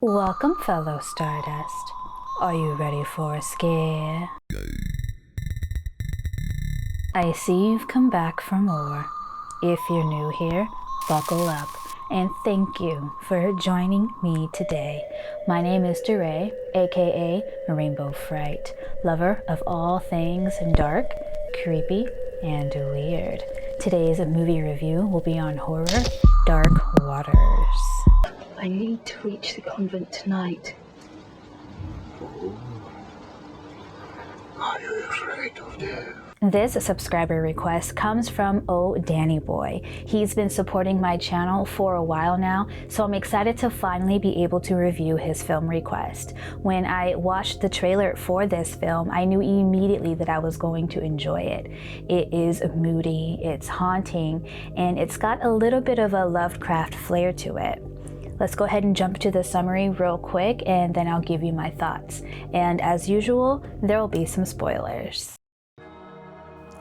Welcome, fellow Stardust. Are you ready for a scare? I see you've come back for more. If you're new here, buckle up, and thank you for joining me today. My name is DeRay, aka Rainbow Fright, lover of all things dark, creepy, and weird. Today's movie review will be on horror Dark Waters. I need to reach the convent tonight. Are you afraid of death? This subscriber request comes from Danny Boy. He's been supporting my channel for a while now, so I'm excited to finally be able to review his film request. When I watched the trailer for this film, I knew immediately that I was going to enjoy it. It is moody, it's haunting, and it's got a little bit of a Lovecraft flair to it. Let's go ahead and jump to the summary real quick, and then I'll give you my thoughts. And as usual, there will be some spoilers.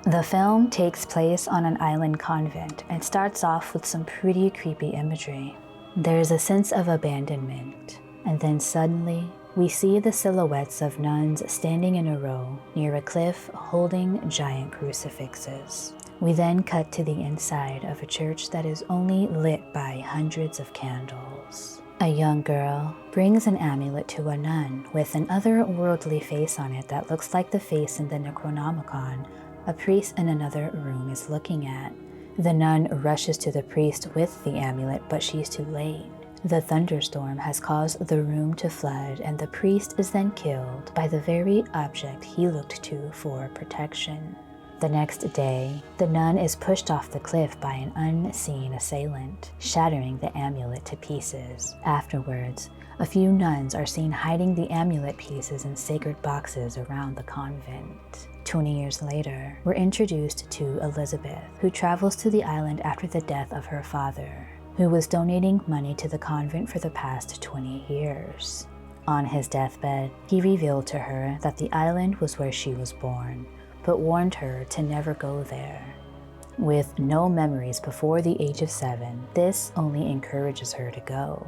The film takes place on an island convent and starts off with some pretty creepy imagery. There's a sense of abandonment, and then suddenly we see the silhouettes of nuns standing in a row near a cliff holding giant crucifixes. We then cut to the inside of a church that is only lit by hundreds of candles. A young girl brings an amulet to a nun with an otherworldly face on it that looks like the face in the Necronomicon a priest in another room is looking at. The nun rushes to the priest with the amulet, but she's too late. The thunderstorm has caused the room to flood, and the priest is then killed by the very object he looked to for protection. The next day, the nun is pushed off the cliff by an unseen assailant, shattering the amulet to pieces. Afterwards, a few nuns are seen hiding the amulet pieces in sacred boxes around the convent. 20 years later, we're introduced to Elizabeth, who travels to the island after the death of her father, who was donating money to the convent for the past 20 years. On his deathbed, he revealed to her that the island was where she was born, but warned her to never go there. With no memories before the age of 7, this only encourages her to go.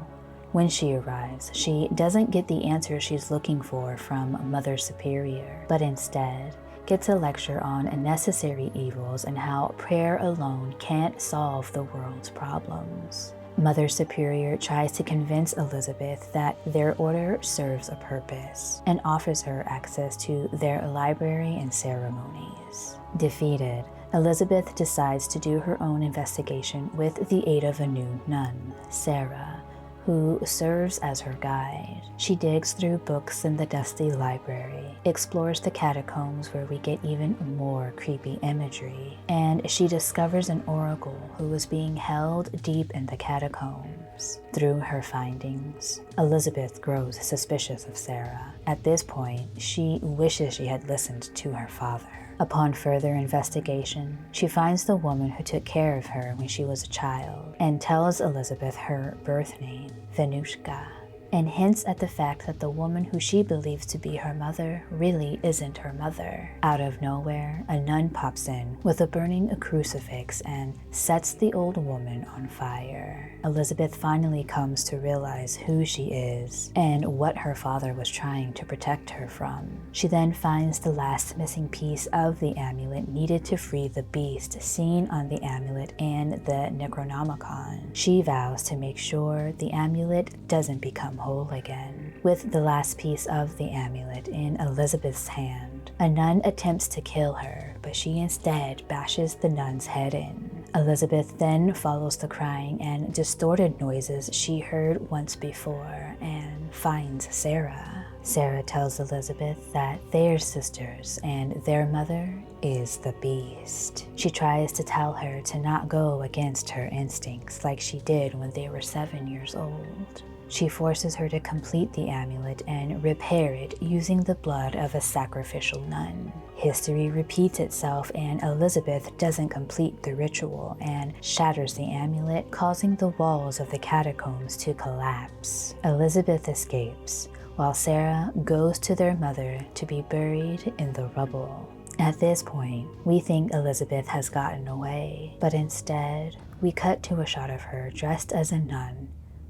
When she arrives, she doesn't get the answer she's looking for from Mother Superior, but instead gets a lecture on necessary evils and how prayer alone can't solve the world's problems. Mother Superior tries to convince Elizabeth that their order serves a purpose and offers her access to their library and ceremonies. Defeated, Elizabeth decides to do her own investigation with the aid of a new nun, Sarah, who serves as her guide. She digs through books in the dusty library, explores the catacombs where we get even more creepy imagery, and she discovers an oracle who is being held deep in the catacombs. Through her findings, Elizabeth grows suspicious of Sarah. At this point, she wishes she had listened to her father. Upon further investigation, she finds the woman who took care of her when she was a child and tells Elizabeth her birth name, Venushka, and hints at the fact that the woman who she believes to be her mother really isn't her mother. Out of nowhere, a nun pops in with a burning crucifix and sets the old woman on fire. Elizabeth finally comes to realize who she is and what her father was trying to protect her from. She then finds the last missing piece of the amulet needed to free the beast seen on the amulet and the Necronomicon. She vows to make sure the amulet doesn't become whole again. With the last piece of the amulet in Elizabeth's hand, a nun attempts to kill her, but she instead bashes the nun's head in. Elizabeth then follows the crying and distorted noises she heard once before and finds Sarah. Sarah tells Elizabeth that they're sisters and their mother is the beast. She tries to tell her to not go against her instincts like she did when they were 7 years old. She forces her to complete the amulet and repair it using the blood of a sacrificial nun. History repeats itself and Elizabeth doesn't complete the ritual and shatters the amulet, causing the walls of the catacombs to collapse. Elizabeth escapes, while Sarah goes to their mother to be buried in the rubble. At this point, we think Elizabeth has gotten away, but instead, we cut to a shot of her dressed as a nun,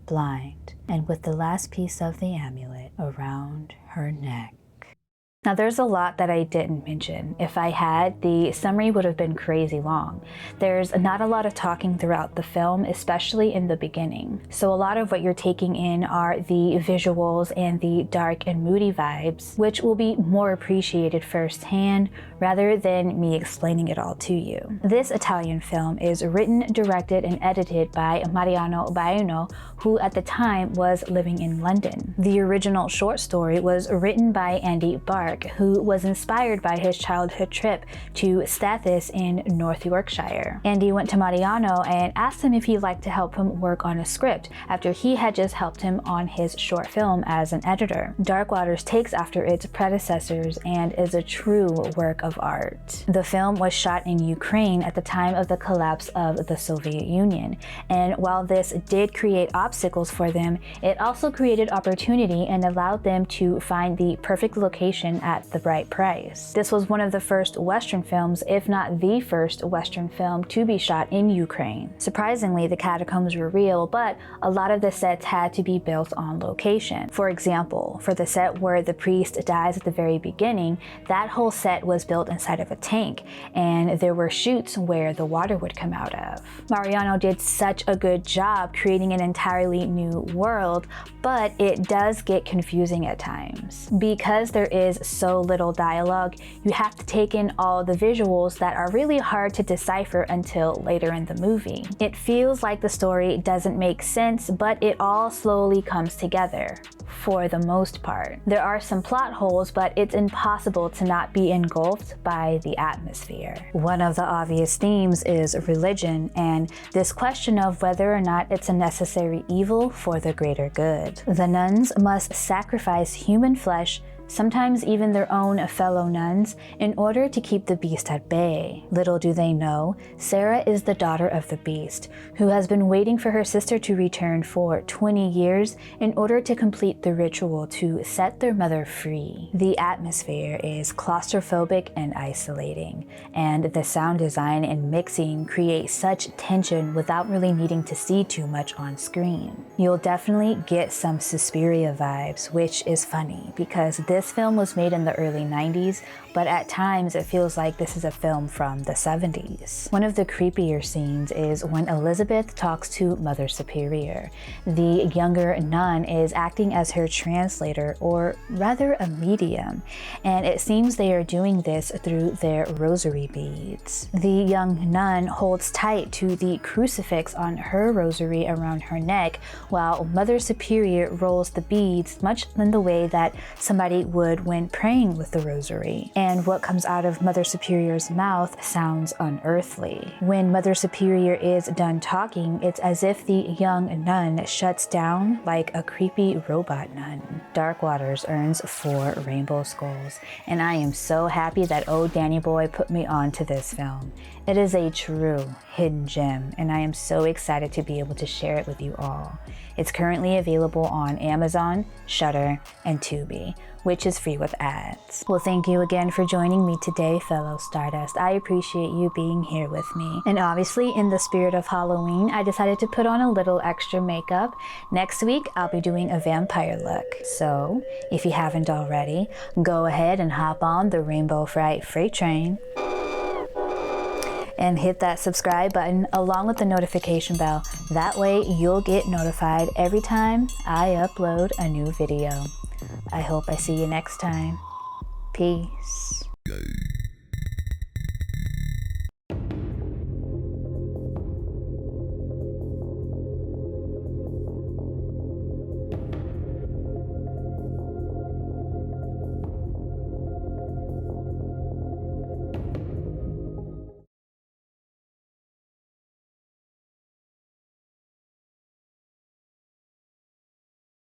blind, and with the last piece of the amulet around her neck. Now there's a lot that I didn't mention. If I had, the summary would have been crazy long. There's not a lot of talking throughout the film, especially in the beginning. So a lot of what you're taking in are the visuals and the dark and moody vibes, which will be more appreciated firsthand rather than me explaining it all to you. This Italian film is written, directed, and edited by Mariano Baeno, who at the time was living in London. The original short story was written by Andy Bark, who was inspired by his childhood trip to Stathis in North Yorkshire. Andy went to Mariano and asked him if he'd like to help him work on a script after he had just helped him on his short film as an editor. Dark Waters takes after its predecessors and is a true work of art. The film was shot in Ukraine at the time of the collapse of the Soviet Union, and while this did create obstacles for them, it also created opportunity and allowed them to find the perfect location at the right price. This was one of the first Western films, if not the first Western film, to be shot in Ukraine. Surprisingly, the catacombs were real, but a lot of the sets had to be built on location. For example, for the set where the priest dies at the very beginning, that whole set was built inside of a tank, and there were chutes where the water would come out of. Mariano did such a good job creating an entirely new world, but it does get confusing at times. Because there is so little dialogue, you have to take in all the visuals that are really hard to decipher until later in the movie. It feels like the story doesn't make sense, but it all slowly comes together. For the most part. There are some plot holes, but it's impossible to not be engulfed by the atmosphere. One of the obvious themes is religion, and this question of whether or not it's a necessary evil for the greater good. The nuns must sacrifice human flesh, sometimes even their own fellow nuns, in order to keep the beast at bay. Little do they know, Sarah is the daughter of the beast, who has been waiting for her sister to return for 20 years in order to complete the ritual to set their mother free. The atmosphere is claustrophobic and isolating, and the sound design and mixing create such tension without really needing to see too much on screen. You'll definitely get some Suspiria vibes, which is funny because this film was made in the early 90s, but at times it feels like this is a film from the 70s. One of the creepier scenes is when Elizabeth talks to Mother Superior. The younger nun is acting as her translator, or rather a medium, and it seems they are doing this through their rosary beads. The young nun holds tight to the crucifix on her rosary around her neck, while Mother Superior rolls the beads much in the way that somebody would when praying with the rosary. And what comes out of Mother Superior's mouth sounds unearthly. When Mother Superior is done talking, it's as if the young nun shuts down like a creepy robot nun. Dark Waters earns 4 rainbow skulls, and I am so happy that old Danny Boy put me on to this film. It is a true hidden gem, and I am so excited to be able to share it with you all. It's currently available on Amazon, Shudder, and Tubi, which is free with ads. Well, thank you again for joining me today, fellow Stardust. I appreciate you being here with me. And obviously, in the spirit of Halloween, I decided to put on a little extra makeup. Next week, I'll be doing a vampire look. So, if you haven't already, go ahead and hop on the Rainbow Fright freight train and hit that subscribe button along with the notification bell. That way you'll get notified every time I upload a new video. I hope I see you next time. Peace.